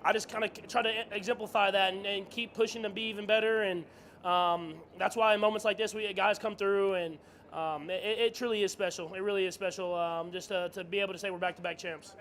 I just kind of try to exemplify that and keep pushing to be even better. And that's why in moments like this, guys come through, and it truly is special. It really is special just to be able to say we're back-to-back champs.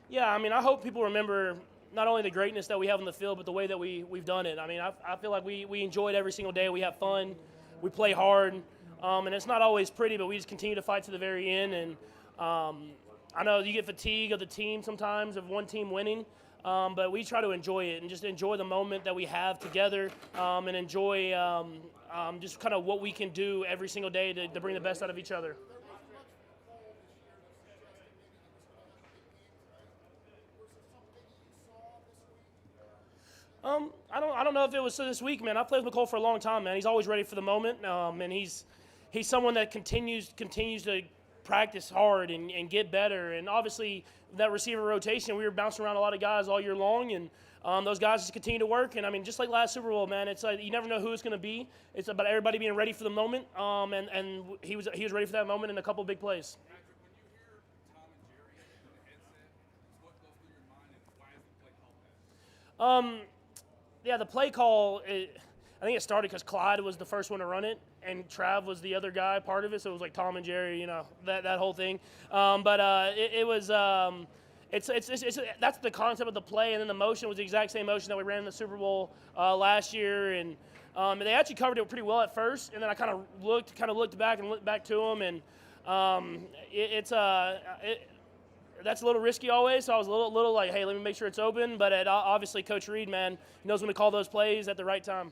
Yeah, I mean, I hope people remember not only the greatness that we have on the field, but the way that we've done it. I mean, I feel like we enjoy it every single day. We have fun. We play hard. And it's not always pretty, but we just continue to fight to the very end. And I know you get fatigue of the team sometimes, of one team winning, but we try to enjoy it and just enjoy the moment that we have together and enjoy just kind of what we can do every single day to bring the best out of each other. I don't know if it was this week, man. I played with McCole for a long time, man. He's always ready for the moment, and he's someone that continues to practice hard and get better. And obviously, that receiver rotation, we were bouncing around a lot of guys all year long, and those guys just continue to work. And I mean, just like last Super Bowl, man, it's like you never know who it's going to be. It's about everybody being ready for the moment, and he was ready for that moment in a couple of big plays. Yeah, the play call, I think it started because Clyde was the first one to run it, and Trav was the other guy, part of it, so it was like Tom and Jerry, that whole thing. It was that's the concept of the play, and then the motion was the exact same motion that we ran in the Super Bowl last year, and they actually covered it pretty well at first, and then I kind of looked back and looked back to them, and that's a little risky always, so I was a little like, hey, let me make sure it's open. But obviously, Coach Reid, man, he knows when to call those plays at the right time.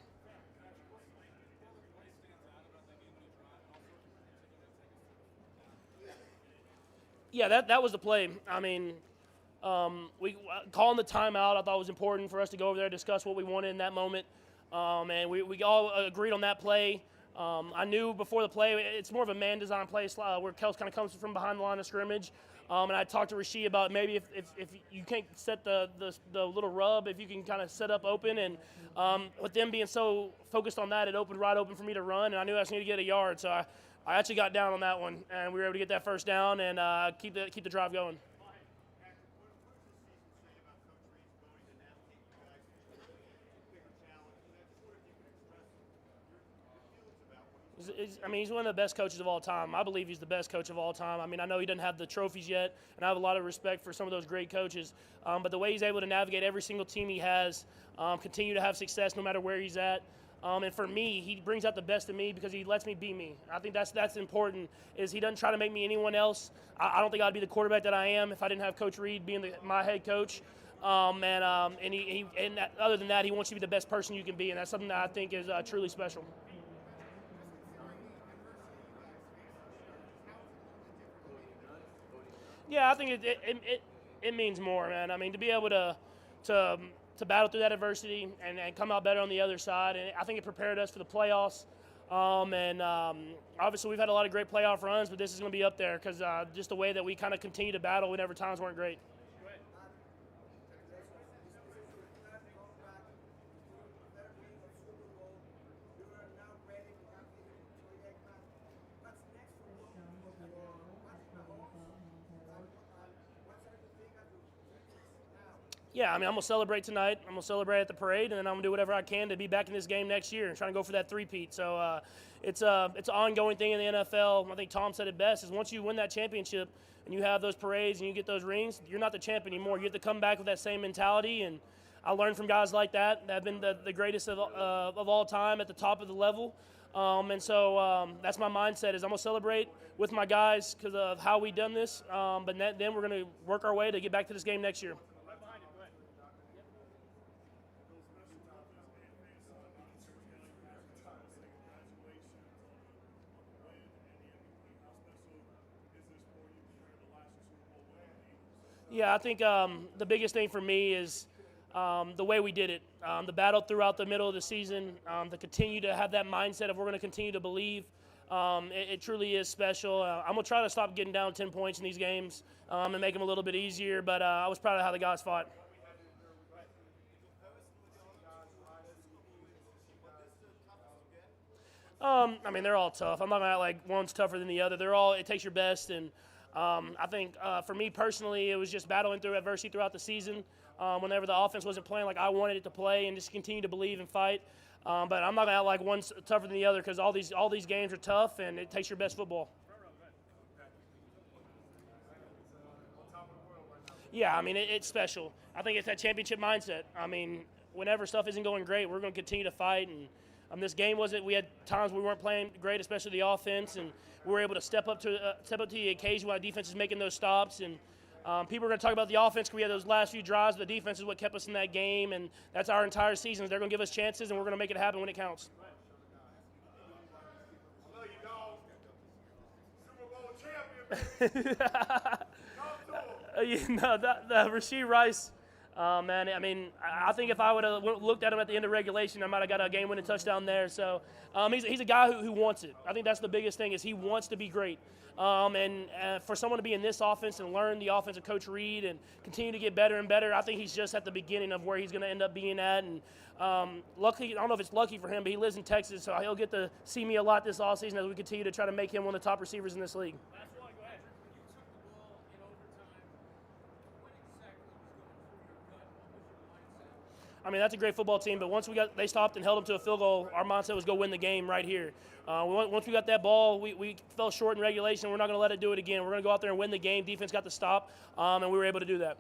Yeah, that was the play. I mean, we calling the timeout, I thought was important for us to go over there and discuss what we wanted in that moment. And we all agreed on that play. I knew before the play, it's more of a man design play where Kels kind of comes from behind the line of scrimmage. And I talked to Rasheed about maybe if you can't set the little rub, if you can kind of set up open. And with them being so focused on that, it opened right open for me to run. And I knew I was going to get a yard. So I actually got down on that one. And we were able to get that first down and keep the drive going. I mean, he's one of the best coaches of all time. I believe he's the best coach of all time. I mean, I know he doesn't have the trophies yet, and I have a lot of respect for some of those great coaches. But the way he's able to navigate every single team he has, continue to have success no matter where he's at. And for me, he brings out the best in me because he lets me be me. I think that's important. Is he doesn't try to make me anyone else. I don't think I'd be the quarterback that I am if I didn't have Coach Reid being my head coach. And other than that, he wants you to be the best person you can be, and that's something that I think is truly special. Yeah, I think it means more, man. I mean, to be able to battle through that adversity and come out better on the other side, and I think it prepared us for the playoffs. Obviously, we've had a lot of great playoff runs, but this is going to be up there because just the way that we kind of continue to battle whenever times weren't great. Yeah, I mean, I'm going to celebrate tonight. I'm going to celebrate at the parade, and then I'm going to do whatever I can to be back in this game next year and trying to go for that three-peat. So it's an ongoing thing in the NFL. I think Tom said it best, is once you win that championship and you have those parades and you get those rings, you're not the champ anymore. You have to come back with that same mentality, and I learned from guys like that have been the greatest of all time at the top of the level. So that's my mindset, is I'm going to celebrate with my guys because of how we done this, but then we're going to work our way to get back to this game next year. Yeah, I think the biggest thing for me is the way we did it. The battle throughout the middle of the season, to continue to have that mindset of we're going to continue to believe. It truly is special. I'm going to try to stop getting down 10 points in these games and make them a little bit easier, but I was proud of how the guys fought. I mean, they're all tough. I'm not going to act like one's tougher than the other. It takes your best. And I think for me personally, it was just battling through adversity throughout the season. Whenever the offense wasn't playing like I wanted it to play, and just continue to believe and fight. But I'm not going to act like one's tougher than the other, because all these games are tough, and it takes your best football. Yeah, I mean, it's special. I think it's that championship mindset. I mean, whenever stuff isn't going great, we're going to continue to fight. And this game wasn't. We had times we weren't playing great, especially the offense, and we were able to step up to the occasion while the defense is making those stops. And people are going to talk about the offense because we had those last few drives, but the defense is what kept us in that game, and that's our entire season. They're going to give us chances, and we're going to make it happen when it counts. Rasheed Rice, man. I mean, I think if I would have looked at him at the end of regulation, I might have got a game-winning touchdown there. So he's a guy who wants it. I think that's the biggest thing, is he wants to be great. And for someone to be in this offense and learn the offense of Coach Reid and continue to get better and better, I think he's just at the beginning of where he's going to end up being at. And luckily, I don't know if it's lucky for him, but he lives in Texas, so he'll get to see me a lot this offseason as we continue to try to make him one of the top receivers in this league. I mean, that's a great football team, but once they stopped and held them to a field goal, our mindset was go win the game right here. Once we got that ball, we fell short in regulation. We're not going to let it do it again. We're going to go out there and win the game. Defense got the stop, and we were able to do that.